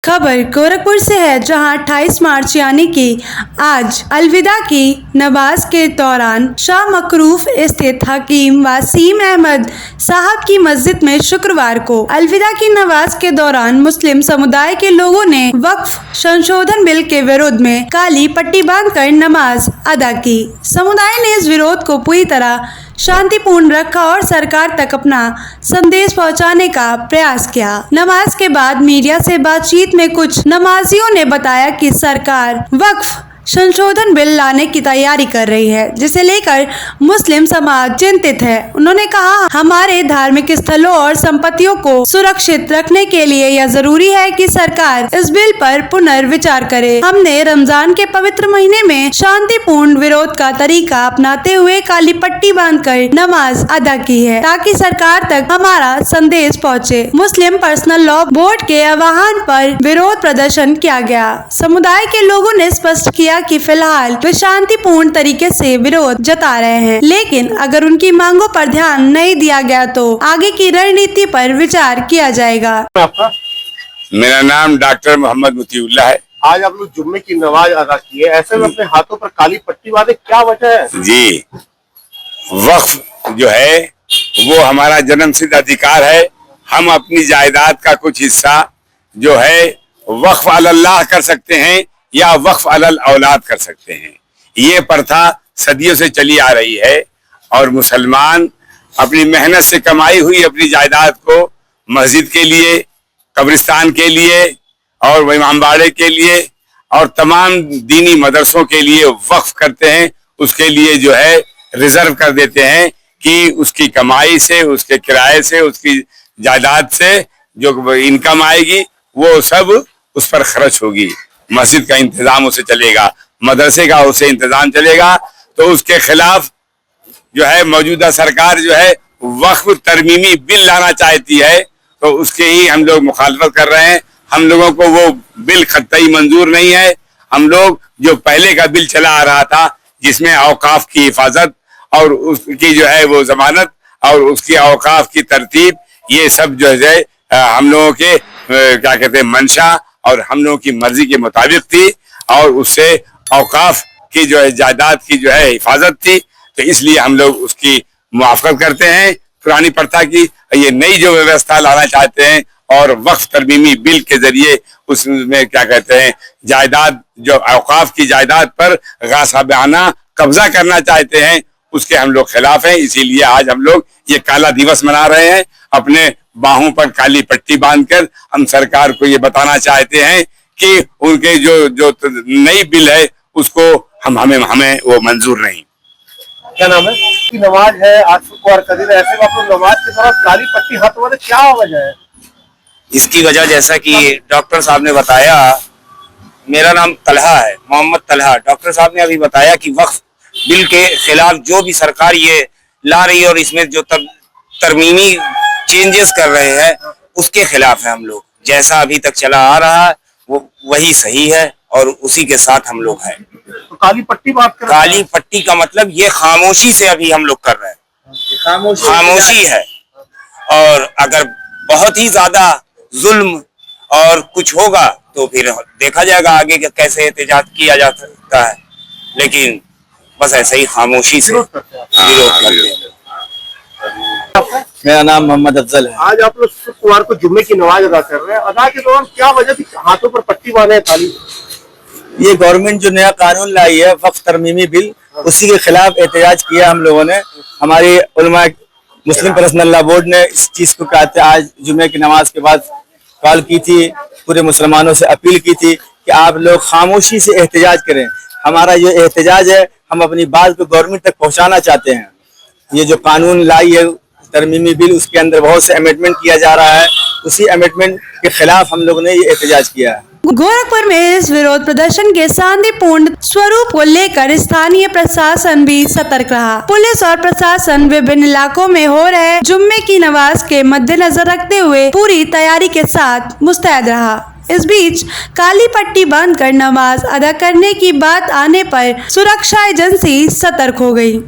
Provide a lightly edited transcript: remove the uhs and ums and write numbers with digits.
खबर गोरखपुर से है, जहां 28 मार्च यानी कि आज अलविदा की नमाज के दौरान शाह मकरूफ स्थित हकीम वसीम अहमद साहब की मस्जिद में शुक्रवार को अलविदा की नमाज के दौरान मुस्लिम समुदाय के लोगों ने वक्फ संशोधन बिल के विरोध में काली पट्टी बांधकर नमाज अदा की। समुदाय ने इस विरोध को पूरी तरह शांतिपूर्ण रखा और सरकार तक अपना संदेश पहुंचाने का प्रयास किया। नमाज के बाद मीडिया से बातचीत में कुछ नमाजियों ने बताया कि सरकार वक्फ संशोधन बिल लाने की तैयारी कर रही है, जिसे लेकर मुस्लिम समाज चिंतित है। उन्होंने कहा, हमारे धार्मिक स्थलों और संपत्तियों को सुरक्षित रखने के लिए यह जरूरी है कि सरकार इस बिल पर पुनर्विचार करे। हमने रमजान के पवित्र महीने में शांतिपूर्ण विरोध का तरीका अपनाते हुए काली पट्टी बांधकर नमाज अदा की है, ताकि सरकार तक हमारा संदेश पहुँचे। मुस्लिम पर्सनल लॉ बोर्ड के आह्वान पर विरोध प्रदर्शन किया गया। समुदाय के लोगों ने स्पष्ट किया कि फिलहाल वे शांतिपूर्ण तरीके से विरोध जता रहे हैं, लेकिन अगर उनकी मांगों पर ध्यान नहीं दिया गया तो आगे की रणनीति पर विचार किया जाएगा। मेरा नाम डॉक्टर मोहम्मद मुतीउल्लाह है। आज आप लोग जुम्मे की नमाज अदा की है, ऐसे में अपने हाथों पर काली पट्टी बांधे, क्या वजह है? जी, वक्फ जो है वो हमारा जन्मसिद्ध अधिकार है। हम अपनी जायदाद का कुछ हिस्सा जो है वक्फ अल्लाह कर सकते हैं या वक्फ अलल औलाद कर सकते हैं। ये प्रथा सदियों से चली आ रही है और मुसलमान अपनी मेहनत से कमाई हुई अपनी जायदाद को मस्जिद के लिए, कब्रिस्तान के लिए और इमामबाड़े के लिए और तमाम दीनी मदरसों के लिए वक्फ करते हैं। उसके लिए जो है रिजर्व कर देते हैं कि उसकी कमाई से, उसके किराए से, उसकी जायदाद से जो इनकम आएगी वो सब उस पर खर्च होगी। मस्जिद का इंतजाम उसे चलेगा, मदरसे का उसे इंतजाम चलेगा। तो उसके खिलाफ जो है मौजूदा सरकार जो है वक्फ तरमीमी बिल लाना चाहती है, तो उसके ही हम लोग मुखालफत कर रहे हैं। हम लोगों को वो बिल कतई मंजूर नहीं है। हम लोग जो पहले का बिल चला आ रहा था, जिसमें औकाफ की हिफाजत और उसकी जो है वो जमानत और उसकी औकाफ की तरतीब, ये सब जो है हम लोगों के क्या कहते हैं मंशा और हम लोगों की मर्जी के मुताबिक थी और उससे औकाफ की जो है जायदाद की जो है हिफाजत थी। तो इसलिए हम लोग उसकी मुआफकत करते हैं पुरानी प्रथा की। ये नई जो व्यवस्था लाना चाहते हैं और वक्फ तरमीमी बिल के जरिए उसमें क्या कहते हैं जायदाद, जो औकाफ की जायदाद पर गासाबाना कब्जा करना चाहते हैं, उसके हम लोग खिलाफ हैं। इसीलिए आज हम लोग ये काला दिवस मना रहे हैं। अपने बाहों पर काली पट्टी बांधकर हम सरकार को ये बताना चाहते हैं कि उनके जो नई बिल है उसको हमें वो मंजूर नहीं। क्या नाम है? की नमाज है आज शुक्रवार का दिन, ऐसे में आप लोग नमाज के दौरान काली पट्टी हाथों वाले, क्या वजह है? इसकी वजह जैसा कि डॉक्टर साहब ने बताया, मेरा नाम तलहा है, मोहम्मद तलहा। डॉक्टर साहब ने अभी बताया कि वक्फ बिल के खिलाफ जो भी सरकार ये ला रही है और इसमें जो तरमीमी चेंजेस कर रहे हैं उसके खिलाफ है हम लोग। जैसा अभी तक चला आ रहा है वो वही सही है और उसी के साथ हम लोग हैं। तो काली पट्टी बात कर, काली पट्टी का मतलब ये खामोशी से अभी हम लोग कर रहे हैं, खामोशी है। और अगर बहुत ही ज्यादा जुल्म और कुछ होगा तो फिर देखा जाएगा आगे कैसे एहतजाज किया जा सकता है, लेकिन बस ऐसे ही खामोशी से विरोध करते हैं। मेरा नाम मोहम्मद अफजल है। आज आप लोग शुक्रवार को जुम्मे की नमाज अदा कर रहे हैं, अदा के दौरान क्या वजह थी हाथों पर पट्टी बांधे काली? ये गवर्नमेंट जो नया कानून लाई है वक्फ तरमीमी बिल, उसी के खिलाफ एहतजाज किया हम लोगों ने। हमारी उलमा मुस्लिम पर्सनल लॉ बोर्ड ने इस चीज को कहते आज जुम्मे की नमाज के बाद कॉल की थी, पूरे मुसलमानों से अपील की थी कि आप लोग खामोशी से एहतजाज करें। हमारा ये एहतजाज है, हम अपनी बात को गवर्नमेंट तक पहुंचाना चाहते हैं। ये जो कानून लाई है तरमीमी बिल, उसके अंदर बहुत से अमेंडमेंट किया जा रहा है, उसी अमेंडमेंट के खिलाफ हम लोगों ने ये एहतजाज किया है। गोरखपुर में इस विरोध प्रदर्शन के शांतिपूर्ण स्वरूप को लेकर स्थानीय प्रशासन भी सतर्क रहा। पुलिस और प्रशासन विभिन्न इलाकों में हो रहे जुम्मे की नमाज के मद्देनजर रखते हुए पूरी तैयारी के साथ मुस्तैद रहा। इस बीच काली पट्टी बांधकर नमाज अदा करने की बात आने पर सुरक्षा एजेंसी सतर्क हो गई।